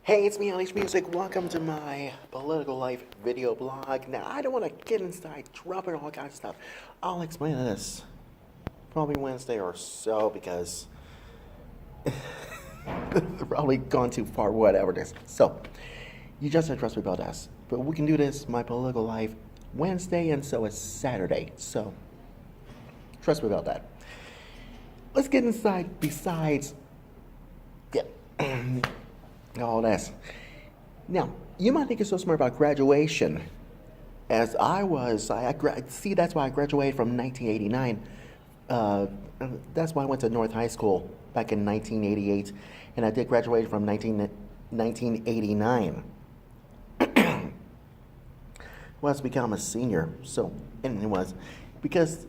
Hey, it's me, Unleash Music. Welcome to my political life video blog. Now, I don't want to get inside dropping all kinds of stuff. I'll explain this probably Wednesday or so because they're probably gone too far, whatever it is. So, you just don't trust me about this. But we can do this, my political life, Wednesday, and so is Saturday. So, trust me about that. Let's get inside besides, yeah. All this. Now, you might think you're so smart about graduation. As I was, see, that's why I graduated from 1989. That's why I went to North High School back in 1988, and I did graduate from 1989. Was become a senior, so, and it was because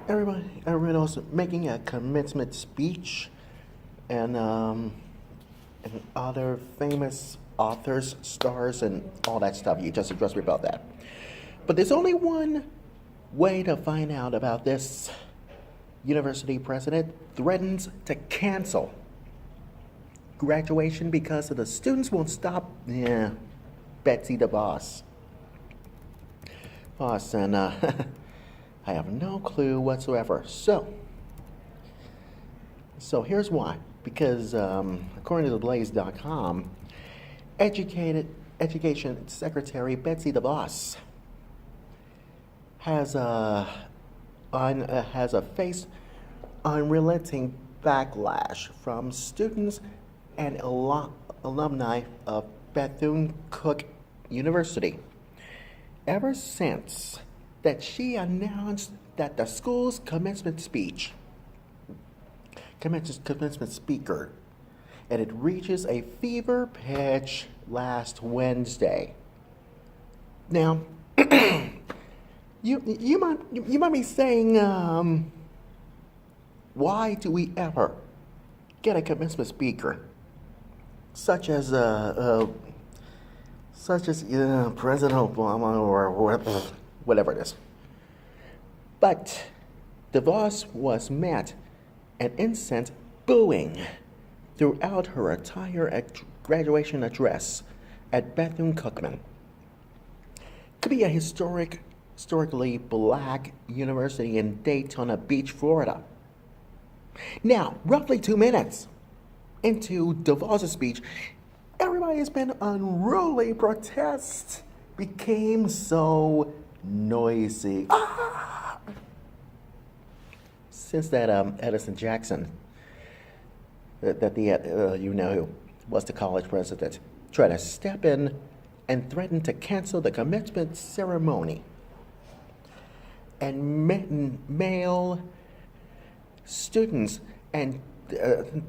everyone was making a commencement speech, and other famous authors, stars, and all that stuff. You just addressed me about that. But there's only one way to find out about this. University president threatens to cancel graduation because of the students won't stop. Yeah, Betsy DeVos. And I have no clue whatsoever. So here's why. Because according to theblaze.com, Education Secretary Betsy DeVos has faced unrelenting backlash from students and alumni of Bethune-Cookman University ever since that she announced that the school's commencement speaker, and it reaches a fever pitch last Wednesday. Now, you might be saying, why do we ever get a commencement speaker such as President Obama or whatever it is? But DeVos was met and incensed booing throughout her entire graduation address at Bethune-Cookman. Could be a historically black university in Daytona Beach, Florida. Now, roughly 2 minutes into DeVos' speech, everybody's been unruly. Protests became so noisy. Since that Edison Jackson, who was the college president, tried to step in and threaten to cancel the commencement ceremony and mail students and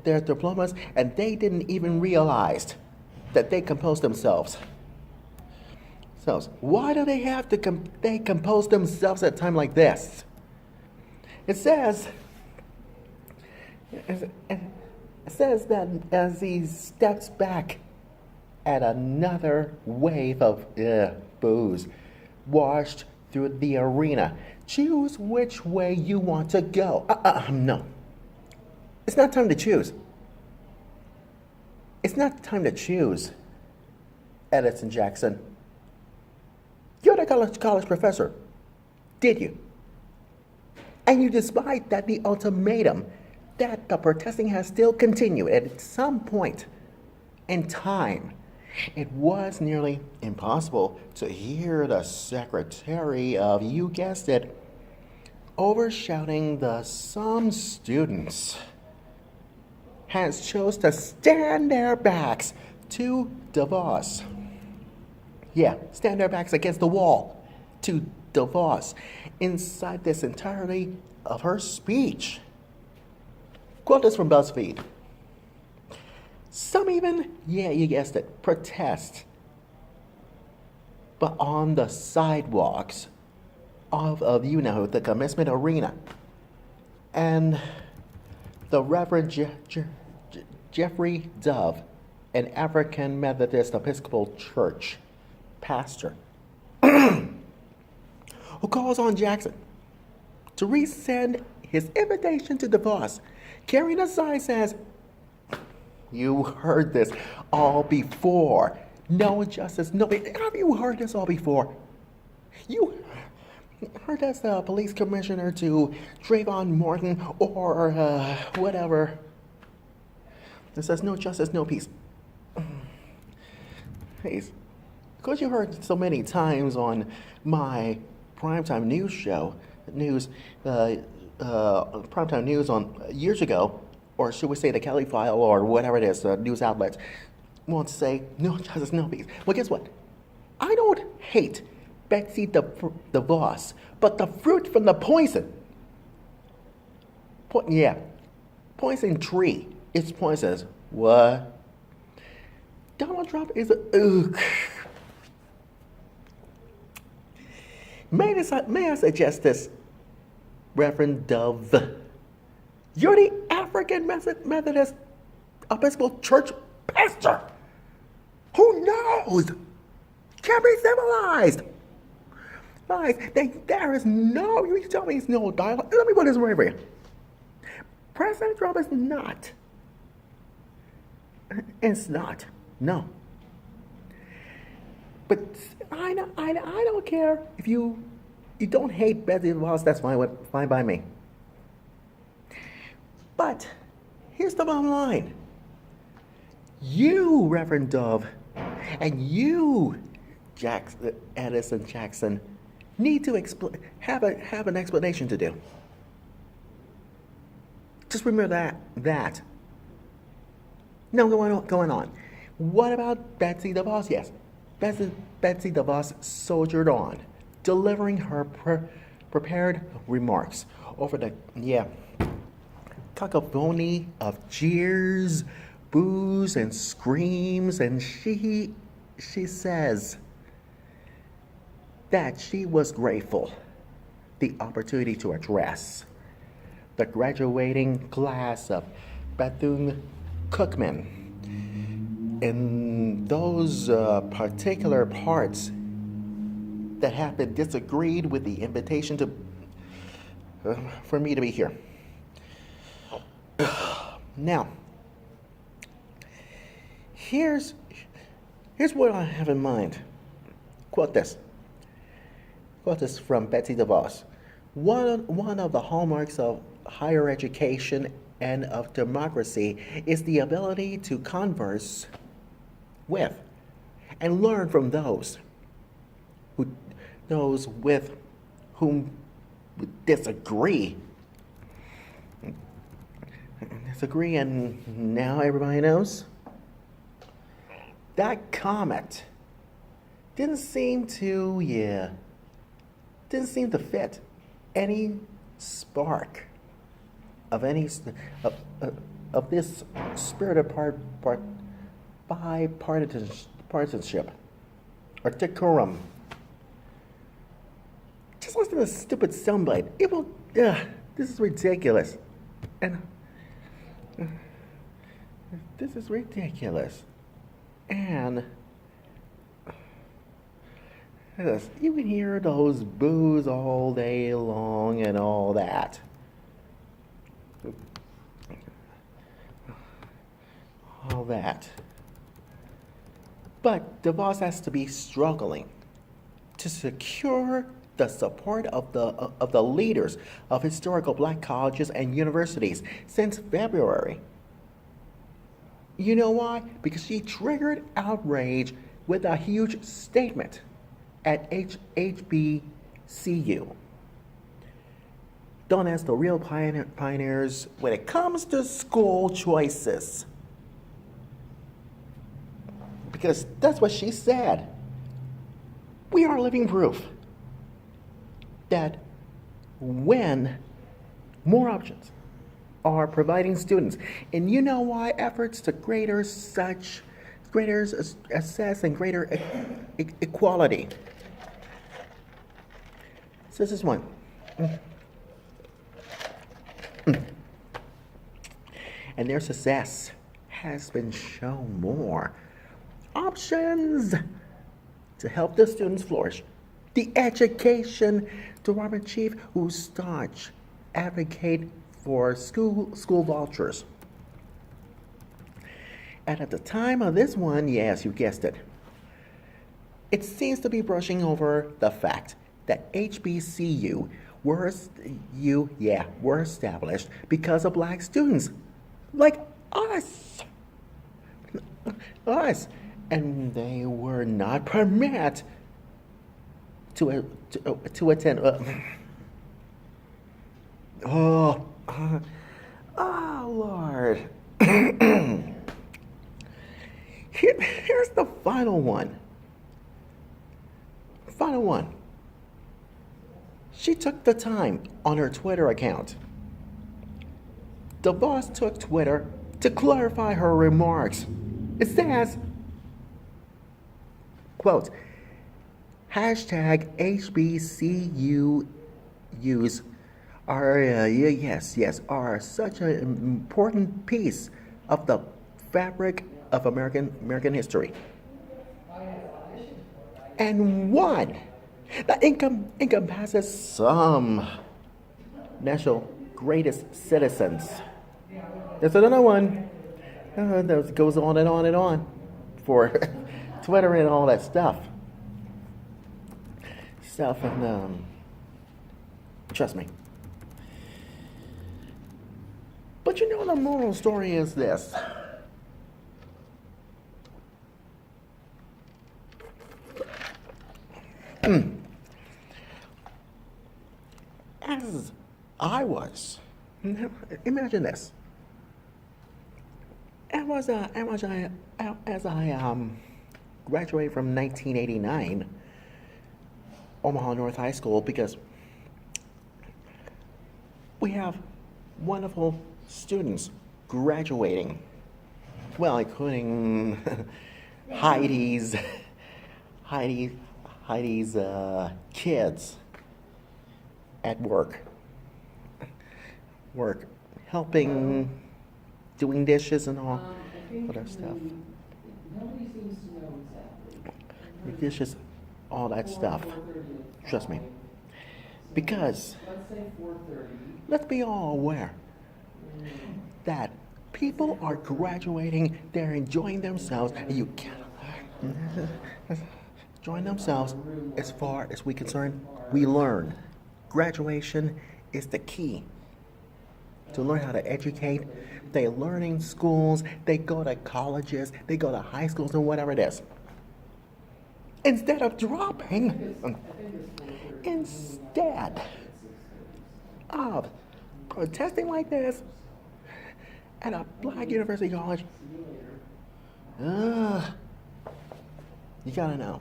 their diplomas, and they didn't even realize that they composed themselves. So why do they have to they compose themselves at a time like this? It says that as he steps back at another wave of booze washed through the arena, choose which way you want to go. No. It's not time to choose. It's not time to choose, Edison Jackson. You're the college professor. Did you? And you despite that the ultimatum that the protesting has still continued. At some point in time, it was nearly impossible to hear the secretary of, you guessed it, overshouting some students has chose to stand their backs to DeVos. Yeah, stand their backs against the wall to DeVos inside this entirety of her speech. Quote this from BuzzFeed. Some even, yeah, you guessed it, protest, but on the sidewalks of the commencement arena. And the Reverend Jeffrey Dove, an African Methodist Episcopal Church pastor, who calls on Jackson to resend his invitation to DeVos, carrying a sign says, You heard this all before. No justice, no peace. Have you heard this all before? You heard as the police commissioner to Trayvon Martin or whatever. It says no justice, no peace. Hey, because you heard so many times on my primetime news show, primetime news on years ago, or should we say the Kelly File or whatever it is, news outlets, want to say no justice, no peace. Well, guess what? I don't hate Betsy DeVos, but the fruit from the poison. Poison tree. It's poisonous. What? Donald Trump is a. Ugh. May I suggest this, Reverend Dove? You're the African Methodist Episcopal Church pastor. Who knows? Can't be civilized. Guys, there is no. You tell me it's no dialogue. Let me put this right for you. President Trump is not. It's not. No. But I don't care if you don't hate Betsy DeVos. That's fine by me. But here's the bottom line. You, Reverend Dove, and you, Edison Jackson, need to have an explanation to do. Just remember that. No, going on. What about Betsy DeVos? Yes, Betsy DeVos soldiered on, delivering her prepared remarks over the cacophony of jeers, boos, and screams, and she says that she was grateful the opportunity to address the graduating class of Bethune-Cookman in those particular parts that have been disagreed with the invitation to for me to be here. Now, here's what I have in mind. Quote this from Betsy DeVos. One of the hallmarks of higher education and of democracy is the ability to converse with and learn from those with whom disagree, and now everybody knows. That comment didn't seem to fit any spark of this spirit of bipartisanship or decorum. Just listen to this stupid soundbite. This is ridiculous. And this is ridiculous. And you can hear those boos all day long and all that. All that. But DeVos has to be struggling to secure the support of the leaders of historical black colleges and universities since February. You know why? Because she triggered outrage with a huge statement at HBCU. Known as the real pioneers when it comes to school choices. Because that's what she said. We are living proof that when more options are providing students, and you know why efforts to greater access and greater equality. So this is one. And their success has been shown more options to help the students flourish. The education department chief who staunch advocate for school vouchers. And at the time of this one, yes, you guessed it, it seems to be brushing over the fact that HBCU were established because of black students like us. Us. And they were not permitted to attend. Oh, oh, Lord. Here's the final one. Final one. She took the time on her Twitter account. The boss took Twitter to clarify her remarks. It says, quote, hashtag HBCUs are such an important piece of the fabric of American history. And one that encompasses some national greatest citizens. There's another one that goes on and on and on for Twitter and all that stuff. And trust me. But you know, the moral story is this. As I was, imagine this. As I graduated from 1989, Omaha North High School, because we have wonderful students graduating. Well, including Heidi's kids at work, helping, doing dishes and all other stuff. Nobody seems to know exactly. Dishes, all that stuff. Trust me. Because Let's say 4:30. let's be all aware that people are graduating, they're enjoying themselves, and you can't enjoying themselves. As far as we're concerned, we learn. Graduation is the key to learn how to educate. They learn in schools, they go to colleges, they go to high schools, and whatever it is. Instead of protesting like this at a black university college, you gotta know.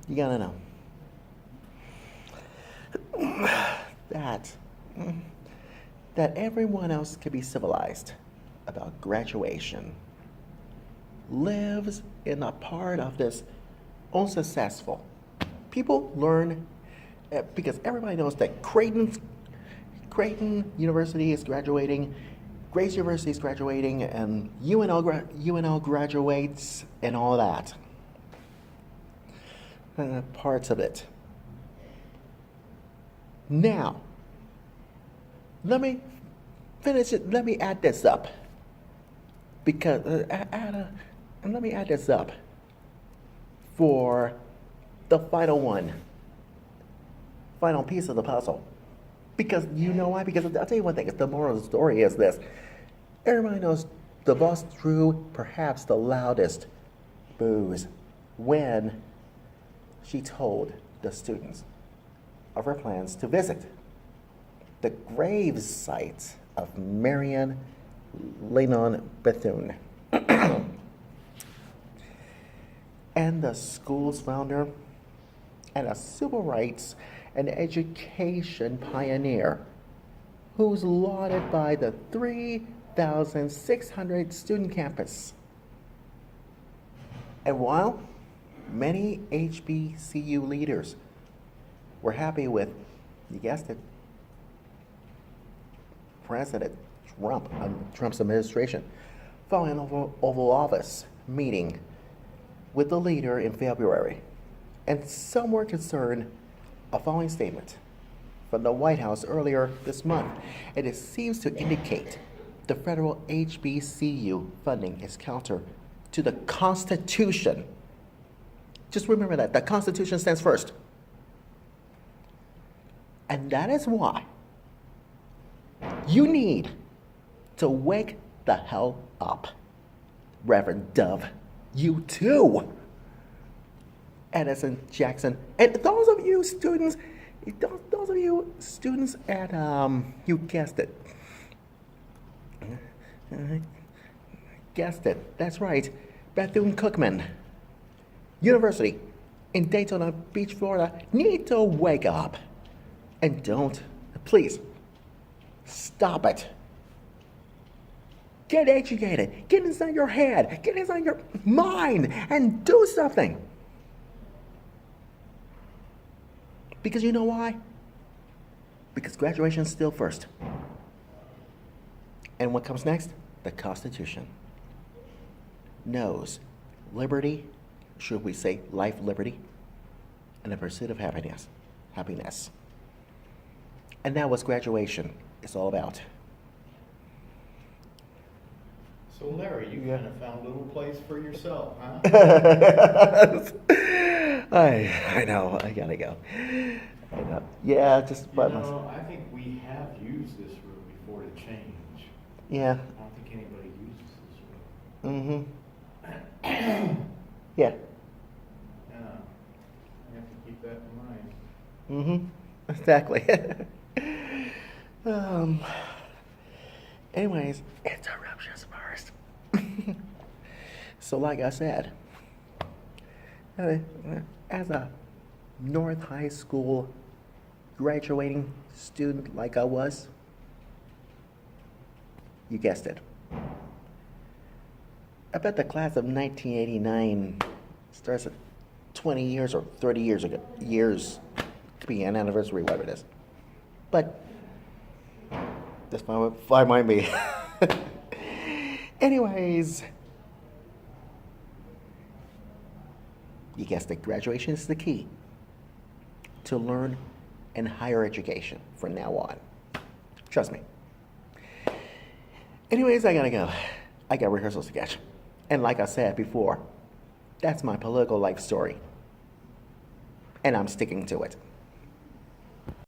You gotta know that everyone else can be civilized about graduation lives in a part of this unsuccessful. People learn because everybody knows that Creighton University is graduating, Grace University is graduating, and UNL graduates, and all that. Parts of it. Now, let me finish it. Let me add this up. Because, let me add this up for the final piece of the puzzle. Because you know why? Because I'll tell you one thing, the moral of the story is this. Everybody knows the boss drew perhaps the loudest boos when she told the students of her plans to visit the grave site of Marion Lenon Bethune and the school's founder and a civil rights and education pioneer who's lauded by the 3,600 student campus. And while many HBCU leaders were happy with, you guessed it, President Trump's administration, following an Oval Office meeting with the leader in February, and some were concerned a following statement from the White House earlier this month, and it seems to indicate the federal HBCU funding is counter to the Constitution. Just remember that. The Constitution stands first. And that is why you need to wake the hell up. Reverend Dove, you too. Edison, Jackson, and those of you students at, you guessed it. Guessed it, that's right, Bethune-Cookman University in Daytona Beach, Florida, need to wake up. And don't, please, stop it. Get educated, get inside your head, get inside your mind, and do something. Because you know why? Because graduation is still first. And what comes next? The Constitution knows liberty, should we say life, liberty, and the pursuit of happiness. And that was graduation is all about. So Larry, you kind of found a little place for yourself, huh? I know, I gotta go. I know. Yeah, just by myself. I think we have used this room before to change. Yeah. I don't think anybody uses this room. Mm-hmm. Yeah. Yeah. I have to keep that in mind. Mm-hmm. Exactly. Anyways, interruptions first. So like I said, as a North High School graduating student like I was, you guessed it. I bet the class of 1989 starts at 20 years or 30 years ago. Years to be an anniversary, whatever it is. But that's fine by me. Anyways, you guessed it, graduation is the key to learn in higher education from now on. Trust me. Anyways, I gotta go. I got rehearsals to catch. And like I said before, that's my political life story. And I'm sticking to it.